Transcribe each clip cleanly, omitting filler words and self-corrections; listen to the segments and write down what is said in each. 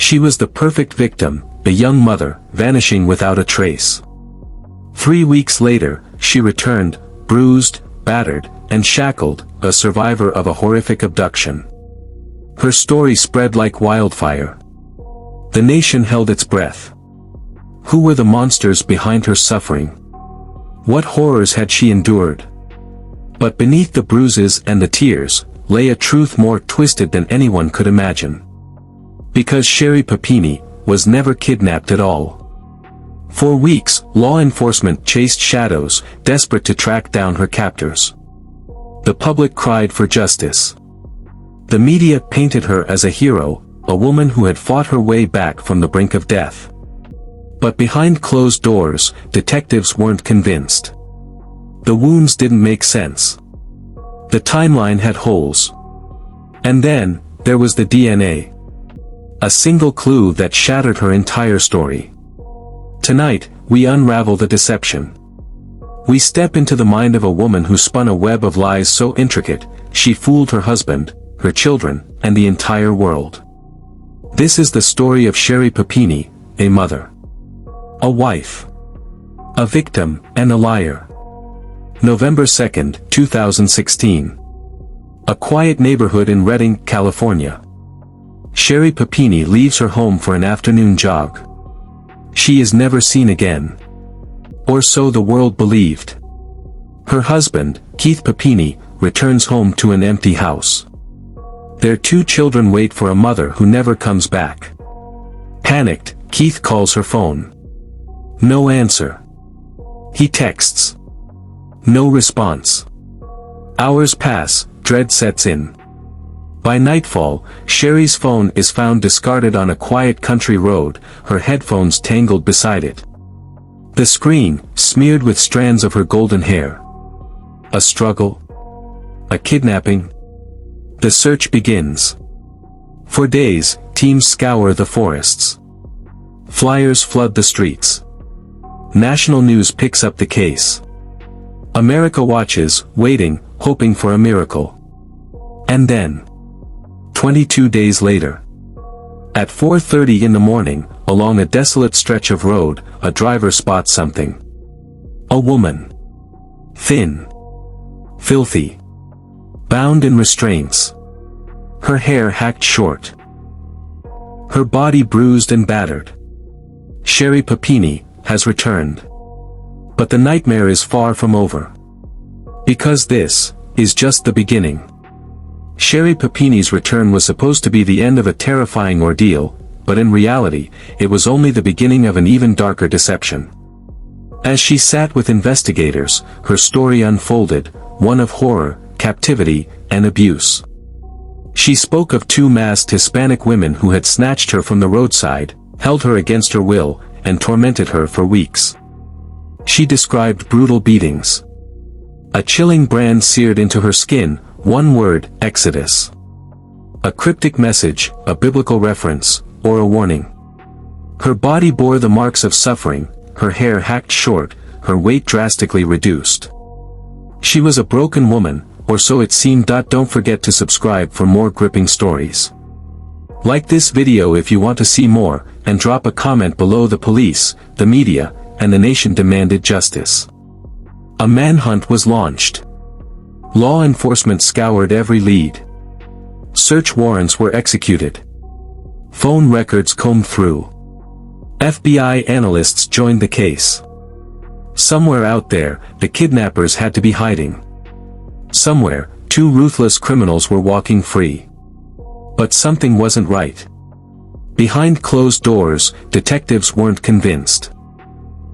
She was the perfect victim, a young mother, vanishing without a trace. 3 weeks later, she returned, bruised, battered, and shackled, a survivor of a horrific abduction. Her story spread like wildfire. The nation held its breath. Who were the monsters behind her suffering? What horrors had she endured? But beneath the bruises and the tears, lay a truth more twisted than anyone could imagine. Because Sherri Papini was never kidnapped at all. For weeks, law enforcement chased shadows, desperate to track down her captors. The public cried for justice. The media painted her as a hero, a woman who had fought her way back from the brink of death. But behind closed doors, detectives weren't convinced. The wounds didn't make sense. The timeline had holes. And then, there was the DNA. A single clue that shattered her entire story. Tonight, we unravel the deception. We step into the mind of a woman who spun a web of lies so intricate, she fooled her husband, her children, and the entire world. This is the story of Sherri Papini, a mother, a wife, a victim, and a liar. November 2, 2016. A quiet neighborhood in Redding, California. Sherri Papini leaves her home for an afternoon jog. She is never seen again. Or so the world believed. Her husband, Keith Papini, returns home to an empty house. Their 2 children wait for a mother who never comes back. Panicked, Keith calls her phone. No answer. He texts. No response. Hours pass, dread sets in. By nightfall, Sherri's phone is found discarded on a quiet country road, her headphones tangled beside it. The screen, smeared with strands of her golden hair. A struggle? A kidnapping? The search begins. For days, teams scour the forests. Flyers flood the streets. National news picks up the case. America watches, waiting, hoping for a miracle. And then, 22 days later, at 4:30 in the morning, along a desolate stretch of road, a driver spots something. A woman. Thin. Filthy. Bound in restraints. Her hair hacked short. Her body bruised and battered. Sherri Papini has returned. But the nightmare is far from over. Because this is just the beginning. Sherri Papini's return was supposed to be the end of a terrifying ordeal, but in reality, it was only the beginning of an even darker deception. As she sat with investigators, her story unfolded, one of horror, captivity, and abuse. She spoke of 2 masked Hispanic women who had snatched her from the roadside, held her against her will, and tormented her for weeks. She described brutal beatings. A chilling brand seared into her skin, one word, Exodus. A cryptic message, a biblical reference, or a warning. Her body bore the marks of suffering, her hair hacked short, her weight drastically reduced. She was a broken woman, or so it seemed. Don't forget to subscribe for more gripping stories. Like this video if you want to see more, and drop a comment below. The police, the media, and the nation demanded justice. A manhunt was launched. Law enforcement scoured every lead. Search warrants were executed. Phone records combed through. FBI analysts joined the case. Somewhere out there, the kidnappers had to be hiding. Somewhere, 2 ruthless criminals were walking free. But something wasn't right. Behind closed doors, detectives weren't convinced.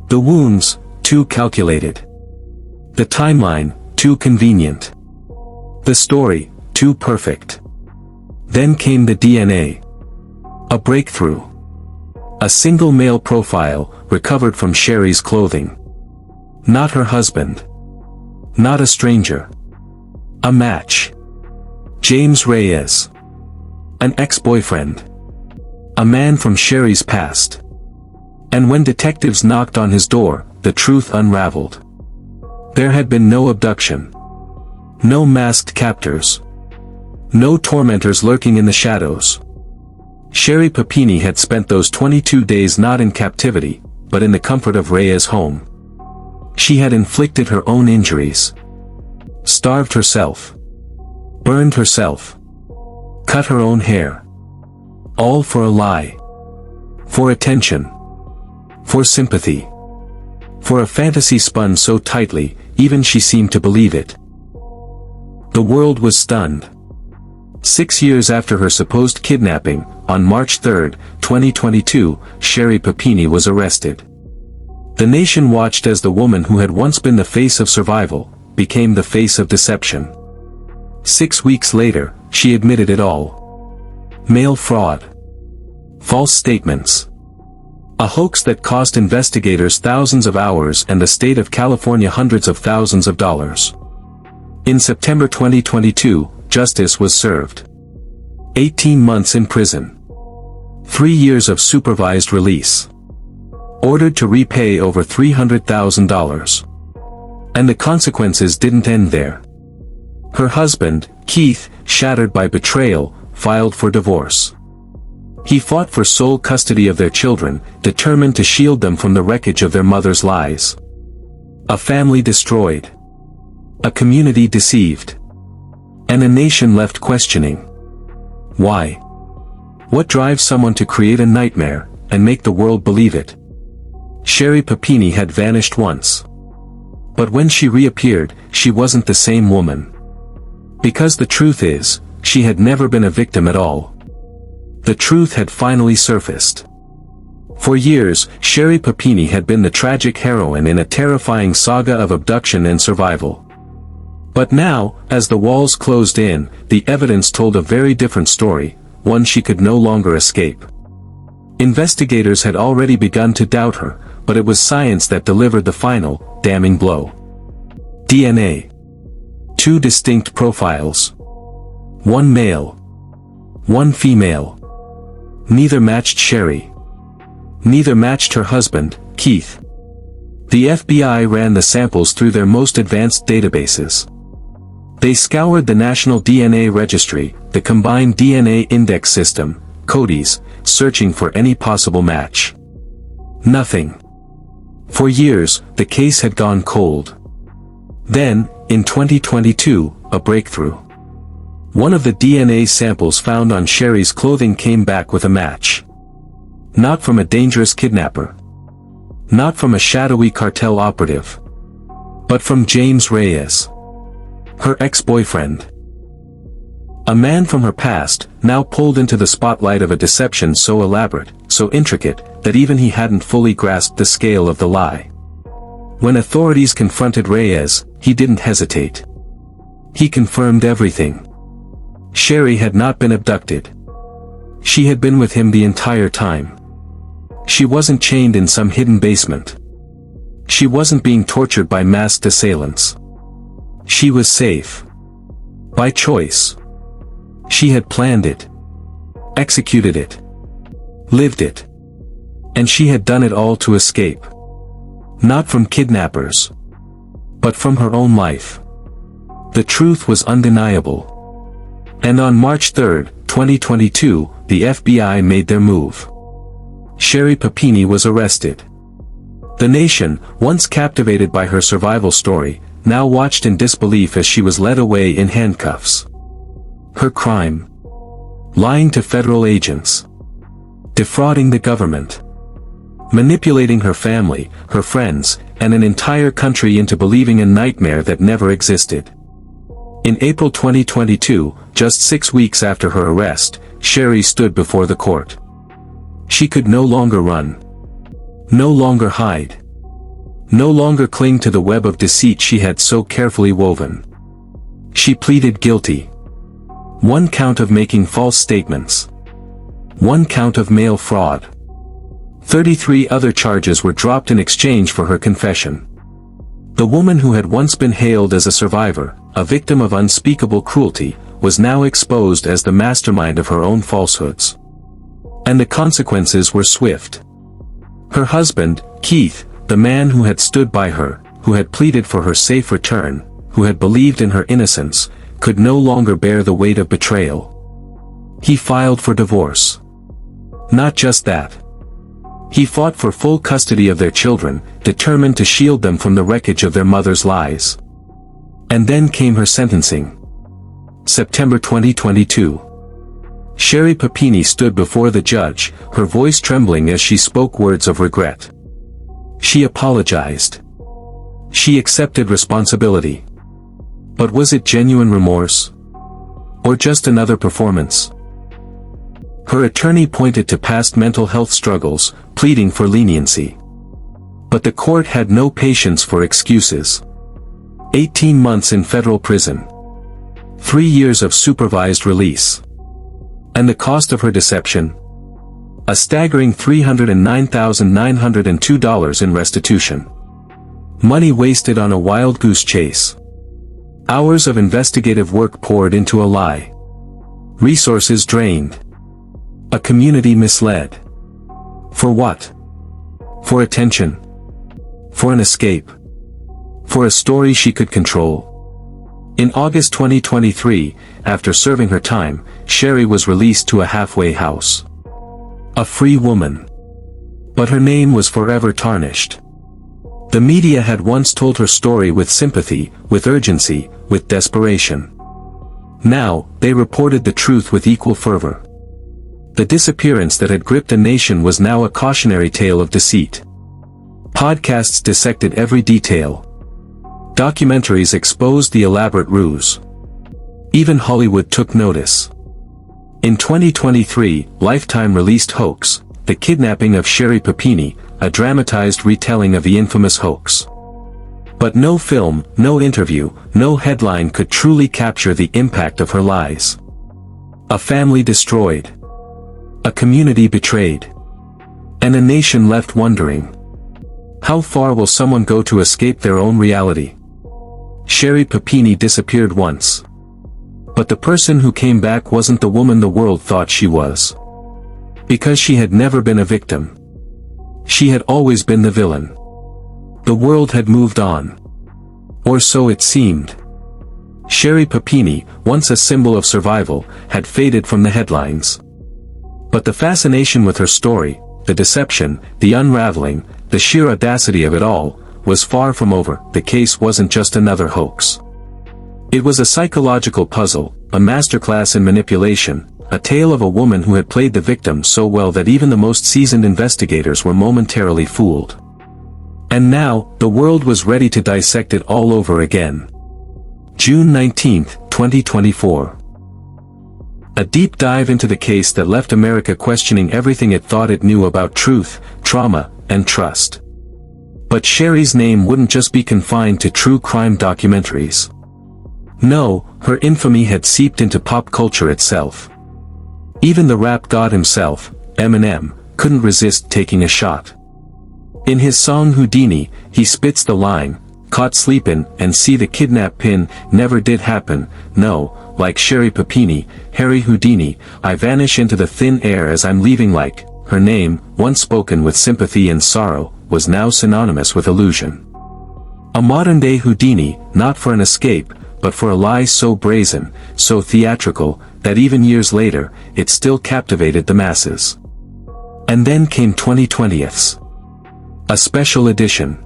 The wounds, too calculated. The timeline, too convenient. The story, too perfect. Then came the DNA. A breakthrough. A single male profile, recovered from Sherri's clothing. Not her husband. Not a stranger. A match. James Reyes. An ex-boyfriend. A man from Sherri's past. And when detectives knocked on his door, the truth unraveled. There had been no abduction. No masked captors. No tormentors lurking in the shadows. Sherri Papini had spent those 22 days not in captivity, but in the comfort of Reyes' home. She had inflicted her own injuries, starved herself, burned herself, cut her own hair. All for a lie. For attention. For sympathy. For a fantasy spun so tightly, even she seemed to believe it. The world was stunned. 6 years after her supposed kidnapping, on March 3, 2022, Sherri Papini was arrested. The nation watched as the woman who had once been the face of survival, became the face of deception. 6 weeks later, she admitted it all. Mail fraud. False statements. A hoax that cost investigators thousands of hours and the state of California hundreds of thousands of dollars. In September 2022, justice was served. 18 months in prison. 3 years of supervised release. Ordered to repay over $300,000. And the consequences didn't end there. Her husband, Keith, shattered by betrayal, filed for divorce. He fought for sole custody of their children, determined to shield them from the wreckage of their mother's lies. A family destroyed. A community deceived. And a nation left questioning. Why? What drives someone to create a nightmare, and make the world believe it? Sherri Papini had vanished once. But when she reappeared, she wasn't the same woman. Because the truth is, she had never been a victim at all. The truth had finally surfaced. For years, Sherri Papini had been the tragic heroine in a terrifying saga of abduction and survival. But now, as the walls closed in, the evidence told a very different story, one she could no longer escape. Investigators had already begun to doubt her, but it was science that delivered the final, damning blow. DNA. 2 distinct profiles. 1 male. 1 female. Neither matched Sherri. Neither matched her husband, Keith. The FBI ran the samples through their most advanced databases. They scoured the National DNA Registry, the Combined DNA Index System, CODIS, searching for any possible match. Nothing. For years, the case had gone cold. Then, in 2022, a breakthrough. One of the DNA samples found on Sherri's clothing came back with a match. Not from a dangerous kidnapper. Not from a shadowy cartel operative. But from James Reyes. Her ex-boyfriend. A man from her past, now pulled into the spotlight of a deception so elaborate, so intricate, that even he hadn't fully grasped the scale of the lie. When authorities confronted Reyes, he didn't hesitate. He confirmed everything. Sherri had not been abducted. She had been with him the entire time. She wasn't chained in some hidden basement. She wasn't being tortured by masked assailants. She was safe. By choice. She had planned it. Executed it. Lived it. And she had done it all to escape. Not from kidnappers. But from her own life. The truth was undeniable. And on March 3, 2022, the FBI made their move. Sherri Papini was arrested. The nation, once captivated by her survival story, now watched in disbelief as she was led away in handcuffs. Her crime? Lying to federal agents. Defrauding the government. Manipulating her family, her friends, and an entire country into believing a nightmare that never existed. In April 2022, just 6 weeks after her arrest, Sherri stood before the court. She could no longer run. No longer hide. No longer cling to the web of deceit she had so carefully woven. She pleaded guilty. 1 count of making false statements. 1 count of mail fraud. 33 other charges were dropped in exchange for her confession. The woman who had once been hailed as a survivor, a victim of unspeakable cruelty, was now exposed as the mastermind of her own falsehoods. And the consequences were swift. Her husband, Keith, the man who had stood by her, who had pleaded for her safe return, who had believed in her innocence, could no longer bear the weight of betrayal. He filed for divorce. Not just that. He fought for full custody of their children, determined to shield them from the wreckage of their mother's lies. And then came her sentencing. September 2022. Sherri Papini stood before the judge, her voice trembling as she spoke words of regret. She apologized. She accepted responsibility. But was it genuine remorse? Or just another performance? Her attorney pointed to past mental health struggles, pleading for leniency. But the court had no patience for excuses. 18 months in federal prison. 3 years of supervised release. And the cost of her deception? A staggering $309,902 in restitution. Money wasted on a wild goose chase. Hours of investigative work poured into a lie. Resources drained. A community misled. For what? For attention. For an escape. For a story she could control. In August 2023, after serving her time, Sherri was released to a halfway house. A free woman. But her name was forever tarnished. The media had once told her story with sympathy, with urgency, with desperation. Now, they reported the truth with equal fervor. The disappearance that had gripped a nation was now a cautionary tale of deceit. Podcasts dissected every detail. Documentaries exposed the elaborate ruse. Even Hollywood took notice. In 2023, Lifetime released Hoax, The Kidnapping of Sherri Papini, a dramatized retelling of the infamous hoax. But no film, no interview, no headline could truly capture the impact of her lies. A family destroyed. A community betrayed. And a nation left wondering. How far will someone go to escape their own reality? Sherri Papini disappeared once. But the person who came back wasn't the woman the world thought she was. Because she had never been a victim. She had always been the villain. The world had moved on. Or so it seemed. Sherri Papini, once a symbol of survival, had faded from the headlines. But the fascination with her story, the deception, the unraveling, the sheer audacity of it all, was far from over. The case wasn't just another hoax. It was a psychological puzzle, a masterclass in manipulation, a tale of a woman who had played the victim so well that even the most seasoned investigators were momentarily fooled. And now, the world was ready to dissect it all over again. June 19, 2024. A deep dive into the case that left America questioning everything it thought it knew about truth, trauma, and trust. But Sherri's name wouldn't just be confined to true crime documentaries. No, her infamy had seeped into pop culture itself. Even the rap god himself, Eminem, couldn't resist taking a shot. In his song Houdini, he spits the line, "Caught sleepin' and see the kidnap pin, never did happen, no, like Sherri Papini, Harry Houdini, I vanish into the thin air as I'm leaving like," her name, once spoken with sympathy and sorrow, was now synonymous with illusion. A modern-day Houdini, not for an escape, but for a lie so brazen, so theatrical, that even years later, it still captivated the masses. And then came 2020's. A special edition.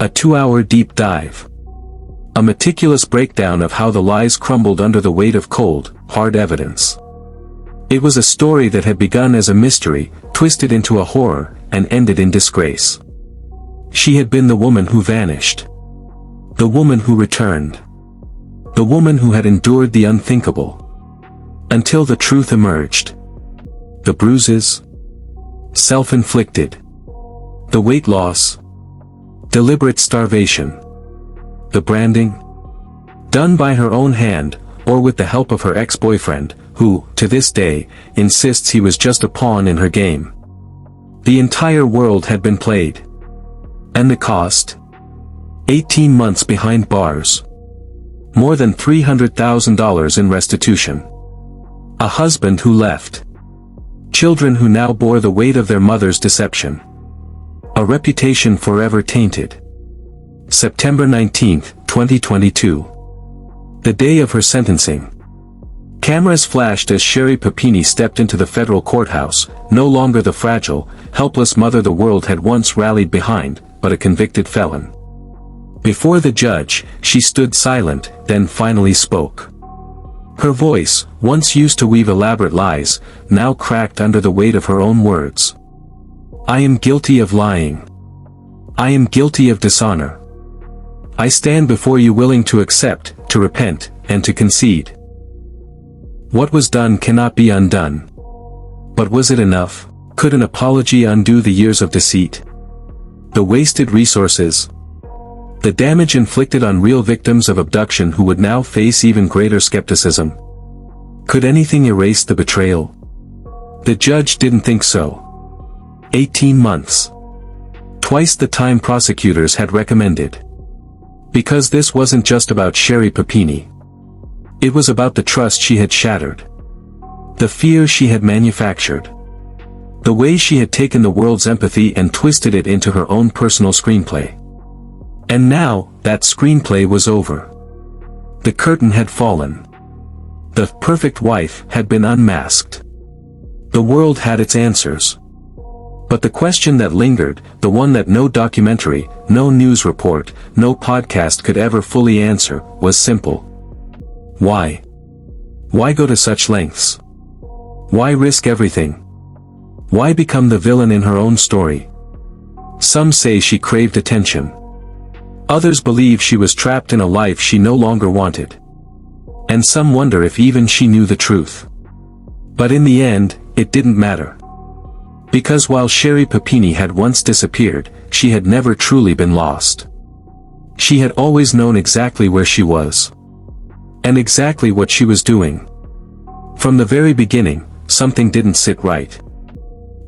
A 2-hour deep dive. A meticulous breakdown of how the lies crumbled under the weight of cold, hard evidence. It was a story that had begun as a mystery, twisted into a horror, and ended in disgrace. She had been the woman who vanished. The woman who returned. The woman who had endured the unthinkable. Until the truth emerged. The bruises. Self-inflicted. The weight loss. Deliberate starvation. The branding. Done by her own hand, or with the help of her ex-boyfriend, who, to this day, insists he was just a pawn in her game. The entire world had been played. And the cost? 18 months behind bars. More than $300,000 in restitution. A husband who left. Children who now bore the weight of their mother's deception. A reputation forever tainted. September 19, 2022. The day of her sentencing. Cameras flashed as Sherri Papini stepped into the federal courthouse, no longer the fragile, helpless mother the world had once rallied behind, but a convicted felon. Before the judge, she stood silent, then finally spoke. Her voice, once used to weave elaborate lies, now cracked under the weight of her own words. I am guilty of lying. I am guilty of dishonor. I stand before you willing to accept, to repent, and to concede. What was done cannot be undone. But was it enough? Could an apology undo the years of deceit? The wasted resources? The damage inflicted on real victims of abduction who would now face even greater skepticism? Could anything erase the betrayal? The judge didn't think so. 18 months. Twice the time prosecutors had recommended. Because this wasn't just about Sherri Papini. It was about the trust she had shattered. The fear she had manufactured. The way she had taken the world's empathy and twisted it into her own personal screenplay. And now, that screenplay was over. The curtain had fallen. The perfect wife had been unmasked. The world had its answers. But the question that lingered, the one that no documentary, no news report, no podcast could ever fully answer, was simple. Why? Why go to such lengths? Why risk everything? Why become the villain in her own story? Some say she craved attention. Others believe she was trapped in a life she no longer wanted. And some wonder if even she knew the truth. But in the end, it didn't matter. Because while Sherri Papini had once disappeared, she had never truly been lost. She had always known exactly where she was. And exactly what she was doing. From the very beginning, something didn't sit right.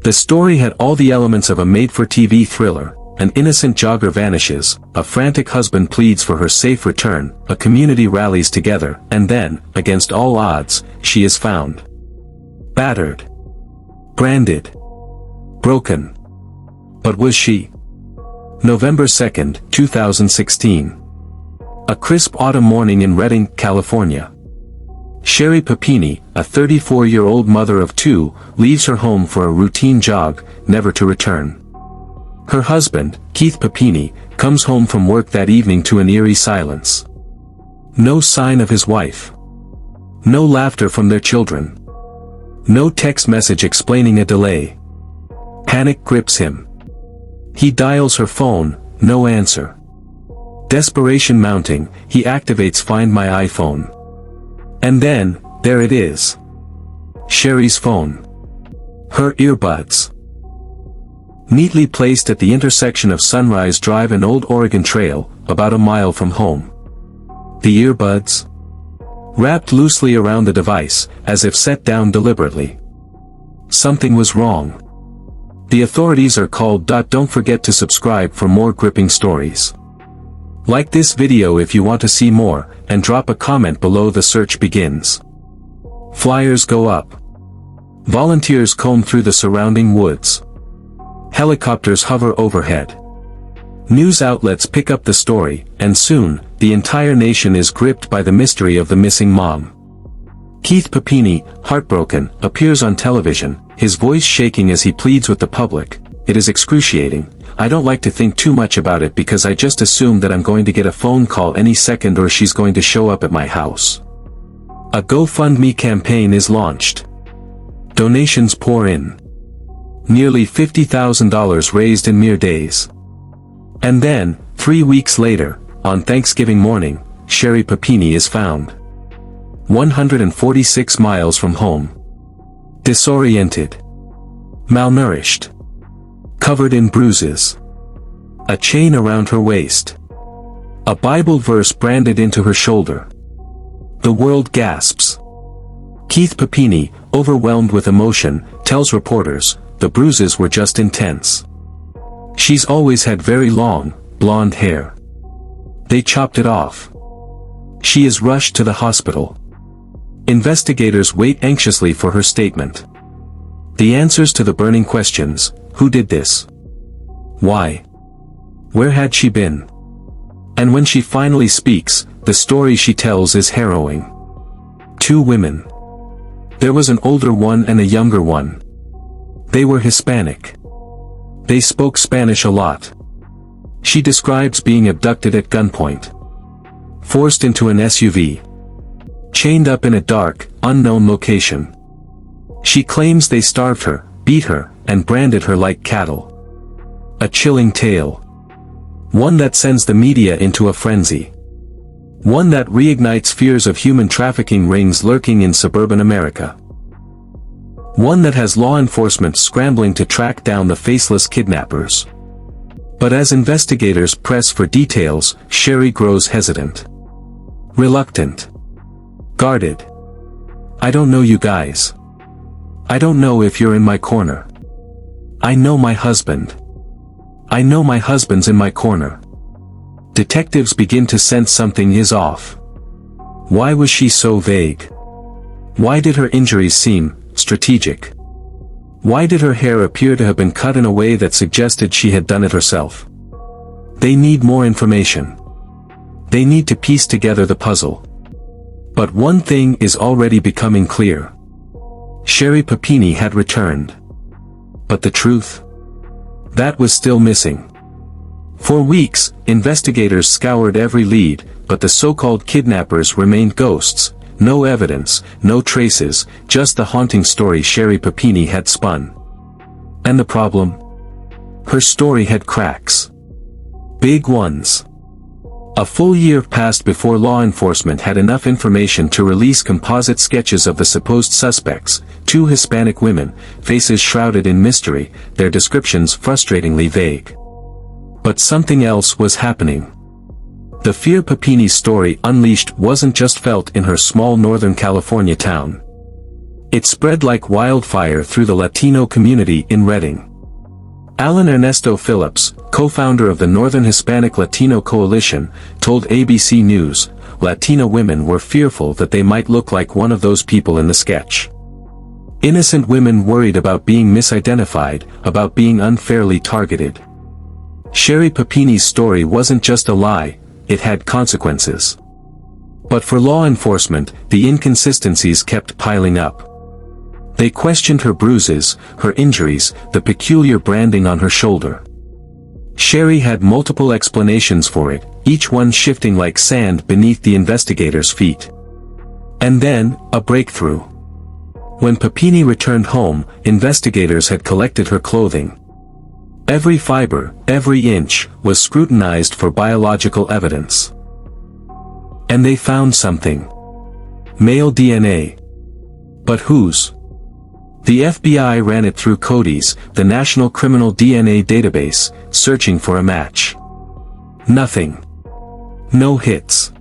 The story had all the elements of a made-for-TV thriller. An innocent jogger vanishes, a frantic husband pleads for her safe return, a community rallies together, and then, against all odds, she is found. Battered. Branded. Broken. But was she? November 2nd, 2016. A crisp autumn morning in Redding, California. Sherri Papini, a 34-year-old mother of two, leaves her home for a routine jog, never to return. Her husband, Keith Papini, comes home from work that evening to an eerie silence. No sign of his wife. No laughter from their children. No text message explaining a delay. Panic grips him. He dials her phone, no answer. Desperation mounting, he activates Find My iPhone. And then, there it is. Sherri's phone. Her earbuds. Neatly placed at the intersection of Sunrise Drive and Old Oregon Trail, about a mile from home. The earbuds? Wrapped loosely around the device, as if set down deliberately. Something was wrong. The authorities are called. Don't forget to subscribe for more gripping stories. Like this video if you want to see more, and drop a comment below. The search begins. Flyers go up. Volunteers comb through the surrounding woods. Helicopters hover overhead. News outlets pick up the story, and soon, the entire nation is gripped by the mystery of the missing mom. Keith Papini, heartbroken, appears on television, his voice shaking as he pleads with the public. It is excruciating. I don't like to think too much about it because I just assume that I'm going to get a phone call any second or she's going to show up at my house. A GoFundMe campaign is launched. Donations pour in. Nearly $50,000 raised in mere days. And then, 3 weeks later, on Thanksgiving morning, Sherri Papini is found. 146 miles from home. Disoriented. Malnourished. Covered in bruises. A chain around her waist. A Bible verse branded into her shoulder. The world gasps. Keith Papini, overwhelmed with emotion, tells reporters, the bruises were just intense. She's always had very long, blonde hair. They chopped it off. She is rushed to the hospital. Investigators wait anxiously for her statement. The answers to the burning questions: who did this? Why? Where had she been? And when she finally speaks, the story she tells is harrowing. Two women. There was an older one and a younger one. They were Hispanic. They spoke Spanish a lot. She describes being abducted at gunpoint. Forced into an SUV. Chained up in a dark, unknown location. She claims they starved her, beat her, and branded her like cattle. A chilling tale. One that sends the media into a frenzy. One that reignites fears of human trafficking rings lurking in suburban America. One that has law enforcement scrambling to track down the faceless kidnappers. But as investigators press for details, Sherri grows hesitant. Reluctant. Guarded. I don't know you guys. I don't know if you're in my corner. I know my husband. I know my husband's in my corner. Detectives begin to sense something is off. Why was she so vague? Why did her injuries seem strategic? Why did her hair appear to have been cut in a way that suggested she had done it herself? They need more information. They need to piece together the puzzle. But one thing is already becoming clear. Sherri Papini had returned. But the truth? That was still missing. For weeks, investigators scoured every lead, but the so-called kidnappers remained ghosts. No evidence, no traces, just the haunting story Sherri Papini had spun. And the problem? Her story had cracks. Big ones. A full year passed before law enforcement had enough information to release composite sketches of the supposed suspects, 2 Hispanic women, faces shrouded in mystery, their descriptions frustratingly vague. But something else was happening. The fear Papini's story unleashed wasn't just felt in her small Northern California town. It spread like wildfire through the Latino community in Redding. Alan Ernesto Phillips, co-founder of the Northern Hispanic Latino Coalition, told ABC News, Latino women were fearful that they might look like one of those people in the sketch. Innocent women worried about being misidentified, about being unfairly targeted. Sherri Papini's story wasn't just a lie, it had consequences. But for law enforcement, the inconsistencies kept piling up. They questioned her bruises, her injuries, the peculiar branding on her shoulder. Sherri had multiple explanations for it, each one shifting like sand beneath the investigators' feet. And then, a breakthrough. When Papini returned home, investigators had collected her clothing. Every fiber, every inch, was scrutinized for biological evidence. And they found something. Male DNA. But whose? The FBI ran it through CODIS, the National Criminal DNA Database, searching for a match. Nothing. No hits.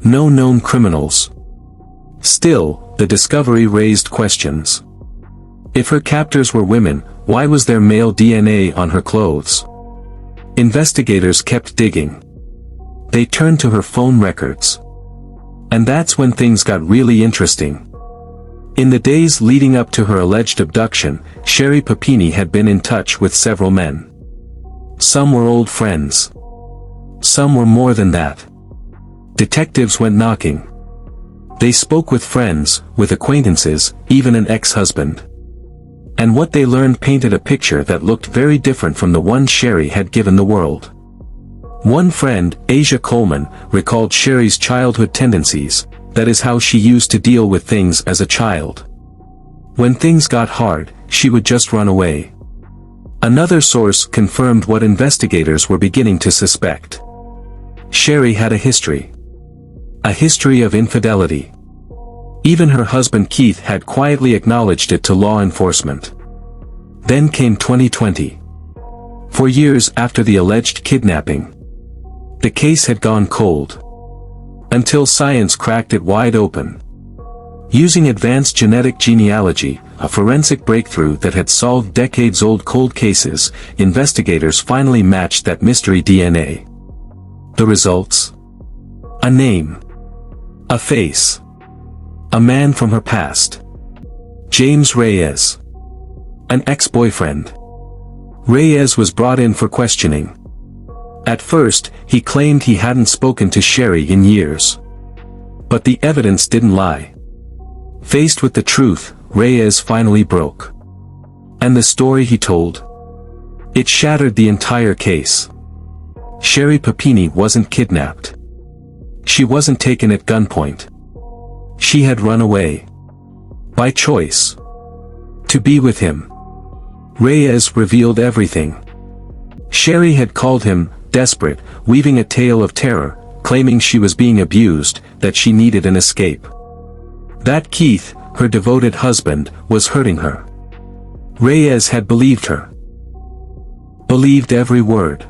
No known criminals. Still, the discovery raised questions. If her captors were women, why was there male DNA on her clothes? Investigators kept digging. They turned to her phone records. And that's when things got really interesting. In the days leading up to her alleged abduction, Sherri Papini had been in touch with several men. Some were old friends. Some were more than that. Detectives went knocking. They spoke with friends, with acquaintances, even an ex-husband. And what they learned painted a picture that looked very different from the one Sherri had given the world. One friend, Asia Coleman, recalled Sherri's childhood tendencies, that is how she used to deal with things as a child. When things got hard, she would just run away. Another source confirmed what investigators were beginning to suspect. Sherri had a history. A history of infidelity. Even her husband Keith had quietly acknowledged it to law enforcement. Then came 2020. For years after the alleged kidnapping, the case had gone cold. Until science cracked it wide open. Using advanced genetic genealogy, a forensic breakthrough that had solved decades-old cold cases, investigators finally matched that mystery DNA. The results? A name. A face. A man from her past. James Reyes. An ex-boyfriend. Reyes was brought in for questioning. At first, he claimed he hadn't spoken to Sherri in years. But the evidence didn't lie. Faced with the truth, Reyes finally broke. And the story he told? It shattered the entire case. Sherri Papini wasn't kidnapped. She wasn't taken at gunpoint. She had run away. By choice. To be with him. Reyes revealed everything. Sherri had called him desperate, weaving a tale of terror, claiming she was being abused, that she needed an escape. That Keith, her devoted husband, was hurting her. Reyes had believed her. Believed every word.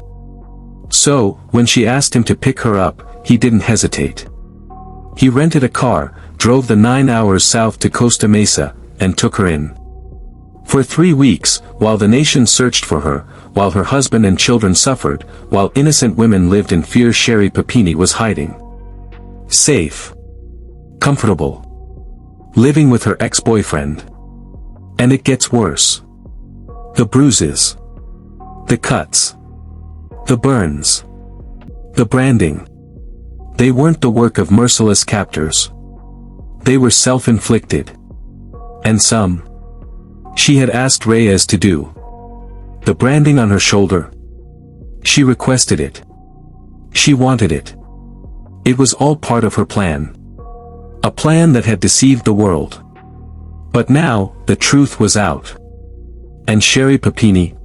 So, when she asked him to pick her up, he didn't hesitate. He rented a car, drove the 9 hours south to Costa Mesa, and took her in. For 3 weeks, while the nation searched for her, while her husband and children suffered, while innocent women lived in fear, Sherri Papini was hiding. Safe. Comfortable. Living with her ex-boyfriend. And it gets worse. The bruises. The cuts. The burns. The branding. They weren't the work of merciless captors. They were self-inflicted. And some. She had asked Reyes to do. The branding on her shoulder. She requested it. She wanted it. It was all part of her plan. A plan that had deceived the world. But now, the truth was out. And Sherri Papini?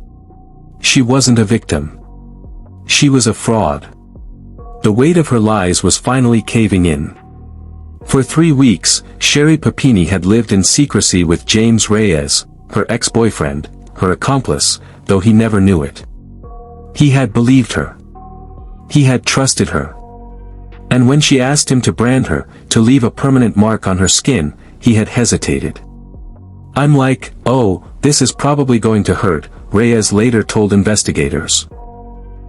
She wasn't a victim. She was a fraud. The weight of her lies was finally caving in. For 3 weeks, Sherri Papini had lived in secrecy with James Reyes, her ex-boyfriend, her accomplice, though he never knew it. He had believed her. He had trusted her. And when she asked him to brand her, to leave a permanent mark on her skin, he had hesitated. "I'm like, oh, this is probably going to hurt," Reyes later told investigators.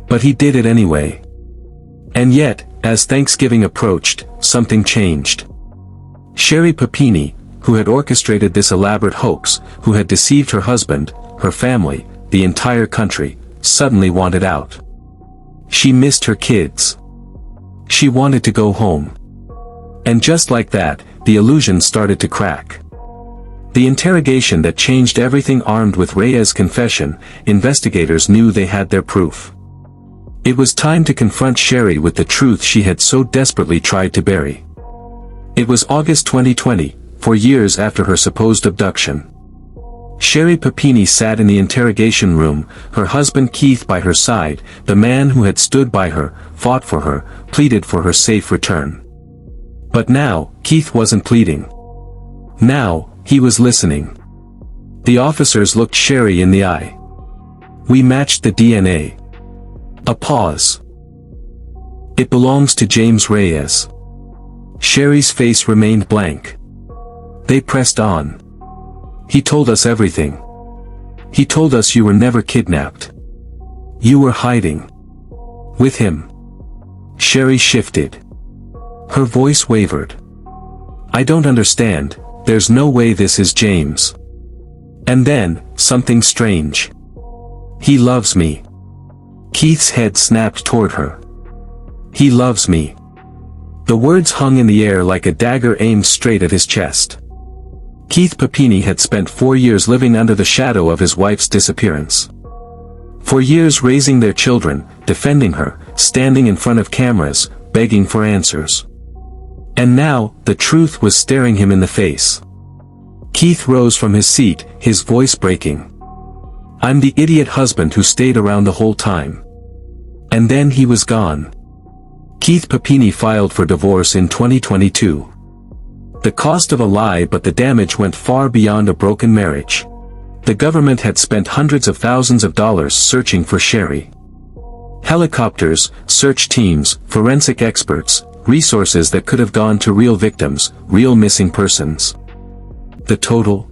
But he did it anyway. And yet, as Thanksgiving approached, something changed. Sherri Papini, who had orchestrated this elaborate hoax, who had deceived her husband, her family, the entire country, suddenly wanted out. She missed her kids. She wanted to go home. And just like that, the illusion started to crack. The interrogation that changed everything. Armed with Reyes' confession, investigators knew they had their proof. It was time to confront Sherri with the truth she had so desperately tried to bury. It was August 2020, 4 years after her supposed abduction. Sherri Papini sat in the interrogation room, her husband Keith by her side, the man who had stood by her, fought for her, pleaded for her safe return. But now, Keith wasn't pleading. Now, he was listening. The officers looked Sherri in the eye. "We matched the DNA." A pause. "It belongs to James Reyes." Sherri's face remained blank. They pressed on. "He told us everything. He told us you were never kidnapped. You were hiding. With him." Sherri shifted. Her voice wavered. "I don't understand, there's no way this is James." And then, something strange. "He loves me." Keith's head snapped toward her. "He loves me." The words hung in the air like a dagger aimed straight at his chest. Keith Papini had spent 4 years living under the shadow of his wife's disappearance. 4 years raising their children, defending her, standing in front of cameras, begging for answers. And now, the truth was staring him in the face. Keith rose from his seat, his voice breaking. "I'm the idiot husband who stayed around the whole time." And then he was gone. Keith Papini filed for divorce in 2022. The cost of a lie, but the damage went far beyond a broken marriage. The government had spent hundreds of thousands of dollars searching for Sherri. Helicopters, search teams, forensic experts, resources that could have gone to real victims, real missing persons. The total?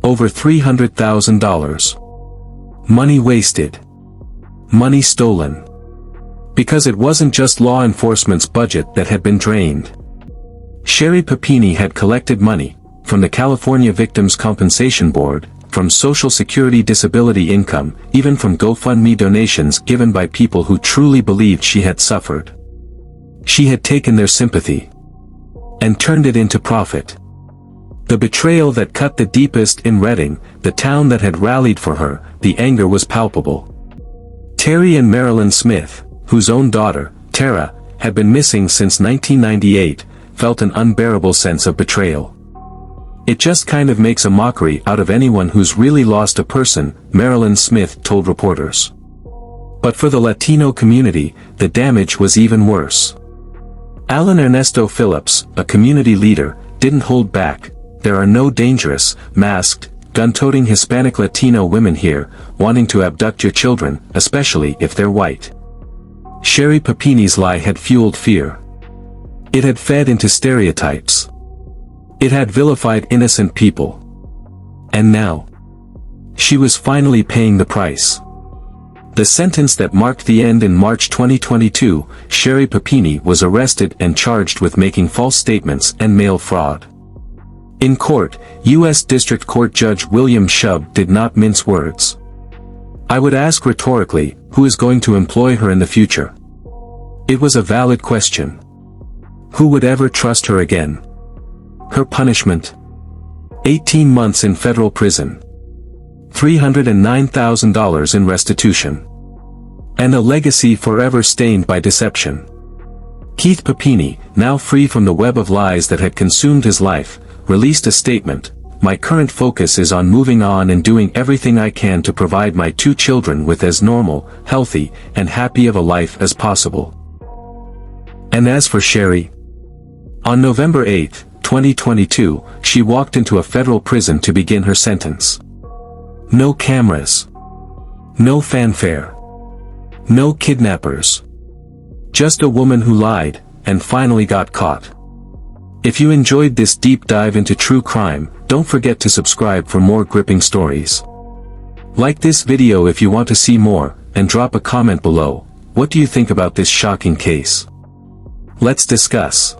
Over $300,000. Money wasted. Money stolen. Because it wasn't just law enforcement's budget that had been drained. Sherri Papini had collected money, from the California Victims' Compensation Board, from Social Security disability income, even from GoFundMe donations given by people who truly believed she had suffered. She had taken their sympathy and turned it into profit. The betrayal that cut the deepest in Reading, the town that had rallied for her, the anger was palpable. Terry and Marilyn Smith, whose own daughter, Tara, had been missing since 1998, felt an unbearable sense of betrayal. "It just kind of makes a mockery out of anyone who's really lost a person," Marilyn Smith told reporters. But for the Latino community, the damage was even worse. Alan Ernesto Phillips, a community leader, didn't hold back. "There are no dangerous, masked, gun-toting Hispanic Latino women here, wanting to abduct your children, especially if they're white." Sherri Papini's lie had fueled fear. It had fed into stereotypes. It had vilified innocent people. And now, she was finally paying the price. The sentence that marked the end in March 2022, Sherri Papini was arrested and charged with making false statements and mail fraud. In court, U.S. District Court Judge William Shub did not mince words. "I would ask rhetorically, who is going to employ her in the future?" It was a valid question. Who would ever trust her again? Her punishment? 18 months in federal prison. $309,000 in restitution. And a legacy forever stained by deception. Keith Papini, now free from the web of lies that had consumed his life, released a statement: "My current focus is on moving on and doing everything I can to provide my 2 children with as normal, healthy, and happy of a life as possible." And as for Sherri, on November 8, 2022, she walked into a federal prison to begin her sentence. No cameras. No fanfare. No kidnappers. Just a woman who lied, and finally got caught. If you enjoyed this deep dive into true crime, don't forget to subscribe for more gripping stories. Like this video if you want to see more, and drop a comment below. What do you think about this shocking case? Let's discuss.